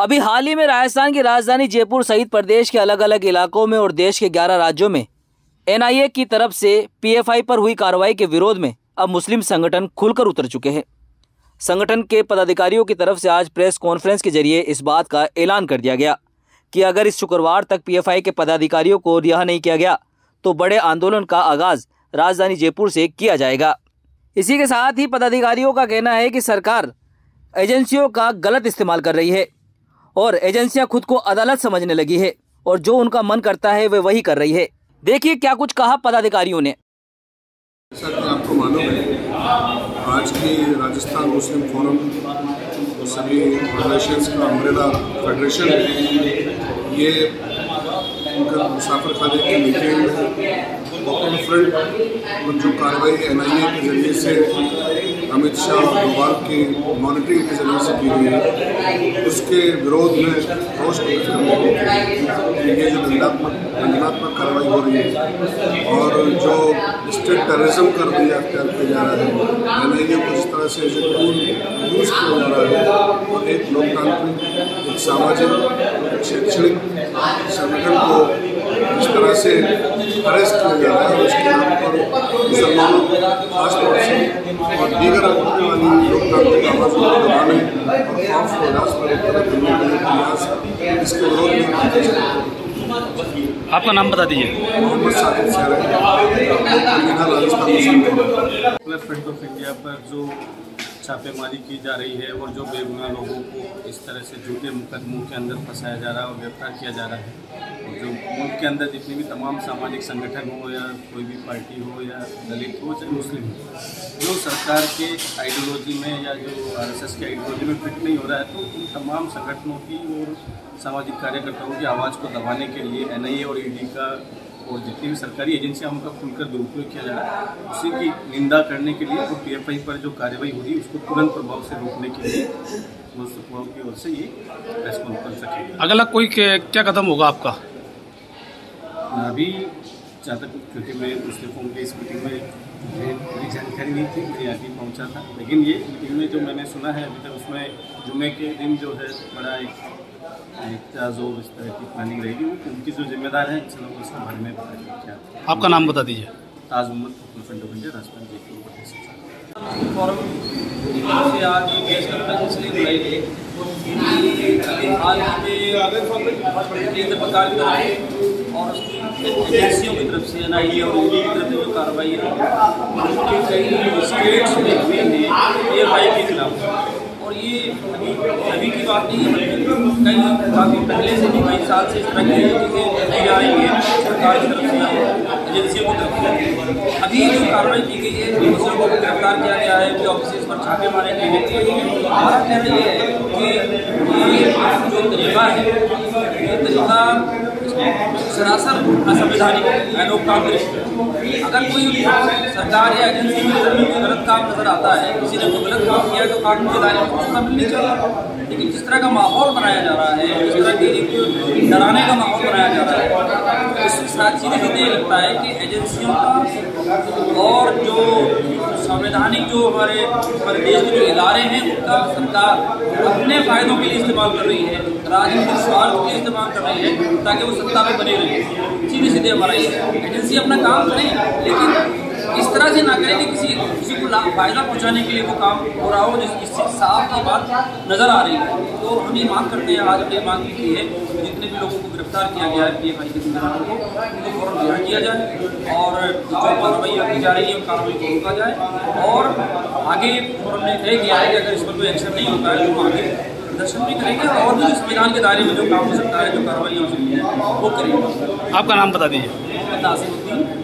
अभी हाल ही में राजस्थान की राजधानी जयपुर सहित प्रदेश के अलग अलग इलाकों में और देश के 11 राज्यों में एनआईए की तरफ से पीएफआई पर हुई कार्रवाई के विरोध में अब मुस्लिम संगठन खुलकर उतर चुके हैं। संगठन के पदाधिकारियों की तरफ से आज प्रेस कॉन्फ्रेंस के जरिए इस बात का ऐलान कर दिया गया कि अगर इस शुक्रवार तक पीएफआई के पदाधिकारियों को रिहा नहीं किया गया तो बड़े आंदोलन का आगाज राजधानी जयपुर से किया जाएगा। इसी के साथ ही पदाधिकारियों का कहना है कि सरकार एजेंसियों का गलत इस्तेमाल कर रही है और एजेंसियां खुद को अदालत समझने लगी है और जो उनका मन करता है वे वही कर रही है। देखिए क्या कुछ कहा पदाधिकारियों ने। सर, आपको मालूम है आज की राजस्थान मुस्लिम फोरम सभी फेडरेशंस का अम्ब्रेला फेडरेशन है। ये उनका मुसाफिर खाने की मीटिंग ओपन फ्रंट और जो कार्रवाई एनआईए के जरिए से अमित शाह और डोभाल की मॉनिटरिंग के जरिए से की गई है, उसके विरोध में रोष प्रकट करने को ये जो दंडात्मक कार्रवाई हो रही है और जो स्टेट टेररिज्म का रवैया अख्तियार किया जा रहा है, एनआईए को जिस तरह से जो टूल यूज़ किया जा रहा है और एक लोकतांत्रिक, एक सामाजिक, एक शैक्षणिक संगठन को जिस तरह से अरेस्ट किया जा रहा है, उसके नाम पर मुसलमानों खासतौर से और दीगर वाली लोकतांत्रिक आवाज़ों को दबाने और खौफ को उदास पर करने के लिए प्रयास, इसके विरोध में आपका नाम बता दीजिए। Mohammad Sajid Rajasthan front of India पर जो छापेमारी की जा रही है और जो बेगुनाह लोगों को इस तरह से झूठे मुकदमों के अंदर फंसाया जा रहा है और गिरफ्तार किया जा रहा है, और जो मुल्क के अंदर जितने भी तमाम सामाजिक संगठन हो या कोई भी पार्टी हो या दलित हो चाहे मुस्लिम हो, जो सरकार के आइडियोलॉजी में या जो आरएसएस की आइडियोलॉजी में फिट नहीं हो रहा है, तो उन तमाम संगठनों की और सामाजिक कार्यकर्ताओं की आवाज़ को दबाने के लिए एनआईए और ईडी का और जितनी भी सरकारी एजेंसियां उनका खुलकर दुरुपयोग किया जा रहा है, उसी की निंदा करने के लिए और पीएफआई पर जो कार्रवाई हो रही है उसको तुरंत प्रभाव से रोकने के लिए मुस्लिम फोरम की ओर से ये प्रेस कॉन्फ्रेंस रखेगी। अगला कोई क्या कदम होगा आपका? अभी जहाँ तक, क्योंकि मैं मुस्लिम फोरम की इस मीटिंग में पूरी जानकारी नहीं थी, मैं यहाँ पहुँचा था, लेकिन ये मीटिंग में जो मैंने सुना है अभी तक, उसमें जुम्मे के दिन जो है बड़ा एक जो इस तरह की प्लानिंग रहेगी, वो उनकी जो जिम्मेदार है उसके बारे में बताइए क्या। आपका नाम बता दीजिए। Taj Mohammad, front of India, Rajasthan Jaipur. Forum से आज केस कॉन्फ्रेंस इसलिए बुलाई गई कि हाल में केंद्र सरकार की तरफ और एजेंसियों की तरफ से एनआईए और ईडी की तरफ से जो कार्रवाई है उनके कई स्टेट्स में हुई है पीएफआई के खिलाफ, और ये अभी की बात नहीं है, कई काफ़ी पहले से भी कई साल से इस तरह की चीज़ें की जा रही है सरकार की तरफ से, एजेंसियों की तरफ से। अभी जो कार्रवाई की गई है, जो मुस्लिमों को गिरफ्तार किया गया है, जो ऑफिस पर छापे मारे गए हैं, हमारा कहना ये है कि ये जो तरीका है ये तरीका सरासर असंवैधानिक है, लोकतांत्रिक। अगर कोई सरकार या एजेंसी की तरफ में गलत काम नजर आता है, किसी ने कोई गलत काम किया तो कानून के दायरे में उसका मिलनी चाहिए, लेकिन जिस तरह का माहौल बनाया जा रहा है, जिस तरह के एक डराने का माहौल बनाया जा रहा है, इसके साथ सीधे ये लगता है कि एजेंसियों का और जो संवैधानिक जो हमारे देश के जो इदारे हैं उनका सरकार अपने फायदों के लिए इस्तेमाल कर रही है, राजनीतिक स्वार्थ के लिए इस्तेमाल कर रही है ताकि वो सत्ता में बने रहे। सीधे सीधे हमारा ये एजेंसी अपना काम करें, लेकिन इस तरह से ना करें कि किसी को फायदा पहुंचाने के लिए वो काम हो रहा हो, जिससे साफ की बात नजर आ रही है। तो हम ये मांग करते हैं, आज हमने मांग की है जितने भी लोगों को गिरफ्तार किया गया है पीएफआई के जिम्मेदारों को, उनको फौरन रिहा किया जाए और जो कार्रवाई की जा रही है कार्रवाई को रोका जाए। और आगे फोरम ने तय किया है कि अगर इस पर कोई एक्शन नहीं होता है तो आगे प्रदर्शन भी करेंगे और भी संविधान के दायरे में जो काम हो सकता है, जो कार्रवाई हो सकती है वो करेंगे। आपका नाम बता दीजिए। नासिरुद्दीन।